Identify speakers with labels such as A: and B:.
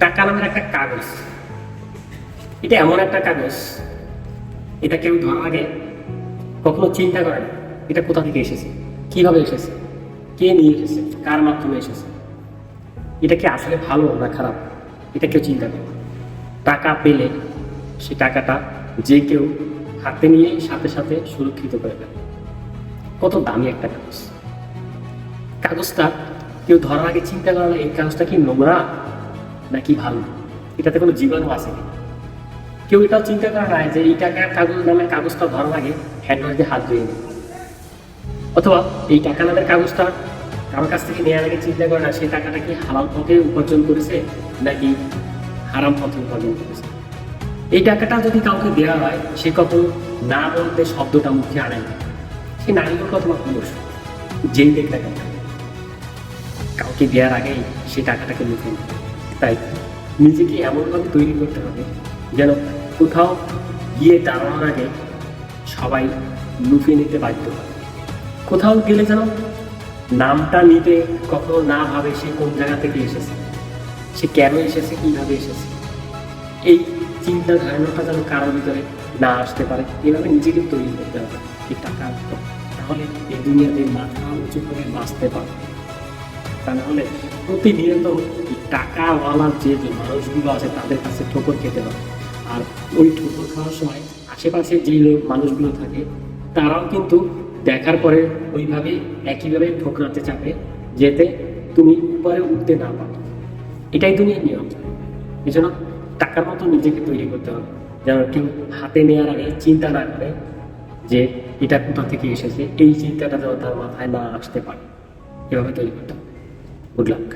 A: টাকা নামের একটা কাগজ, এটা এমন একটা কাগজ, এটা কেউ ধরার আগে কখনো চিন্তা করে না এটা কোথা থেকে এসেছে, কিভাবে এসেছে, কে নিয়ে এসেছে, কার মাধ্যমে এসেছে, এটা কি আসলে ভালো না খারাপ, এটা কেউ চিন্তা করে না। টাকা পেলে সে টাকাটা যে কেউ হাতে নিয়ে সাথে সাথে সুরক্ষিত করে দেয়। কত দামি একটা কাগজ, কাগজটা কেউ ধরার আগে চিন্তা করে না এই কাগজটা কি নোংরা নাকি ভালো, এটাতে কোনো জীবাণু আছে কি। কেউ এটাও চিন্তা করে না যে এই টাকার কাগজ নামের কাগজটা ধরার আগে হ্যান্ড ওয়াশ দিয়ে হাত ধুয়ে নেবে, অথবা এই টাকা নামের কাগজটা কারোর কাছ থেকে নেওয়ার আগে চিন্তা করে না সেই টাকাটা কি হালাল পথে উপার্জন করেছে নাকি হারাম পথে উপার্জন করেছে। এই টাকাটা যদি কাউকে দেওয়া হয় সে কখনো না বলতে শব্দটা মুখে আনে না, সে নারী হোক অথবা পুরুষ, যেই দেখ না কেন কাউকে দেওয়ার আগেই সে টাকাটাকে মুখে নেয়। তাই নিজেকে এমনভাবে তৈরি করতে হবে যেন কোথাও গিয়ে দাঁড়ানোর আগে সবাই লুফে নিতে বাধ্য হয়। কোথাও গেলে যেন নামটা নিতে কখনো না ভাবে সে কোন জায়গা থেকে এসেছে, সে কেন এসেছে, কিভাবে এসেছে, এই চিন্তা ধারণাটা যেন কারোর ভিতরে না আসতে পারে। এভাবে নিজেকে তৈরি করতে হবে এই টাকা, তাহলে এই দুনিয়াতে মাথা উঁচু করে বাঁচতে পারবে। তা না হলে প্রতিনিয়ত এই টাকাওয়ালার যে মানুষগুলো আছে তাদের কাছে ঠোকর খেতে হবে। আর ওই ঠোকর খাওয়ার সময় আশেপাশে যে মানুষগুলো থাকে তারাও কিন্তু দেখার পরে ওইভাবে একইভাবে ঠোকরাতে চাপে যেতে তুমি উপরে উঠতে না পারো। এটাই দুনিয়ার নিয়ম। এই জন্য টাকার মতো নিজেকে তৈরি করতে হবে যেন কেউ হাতে নেওয়ার আগে চিন্তা না করে যে এটা কোথা থেকে এসেছে, এই চিন্তাটা যেন তার মাথায় না আসতে পারে। এভাবে তৈরি করতে হবে। Good luck.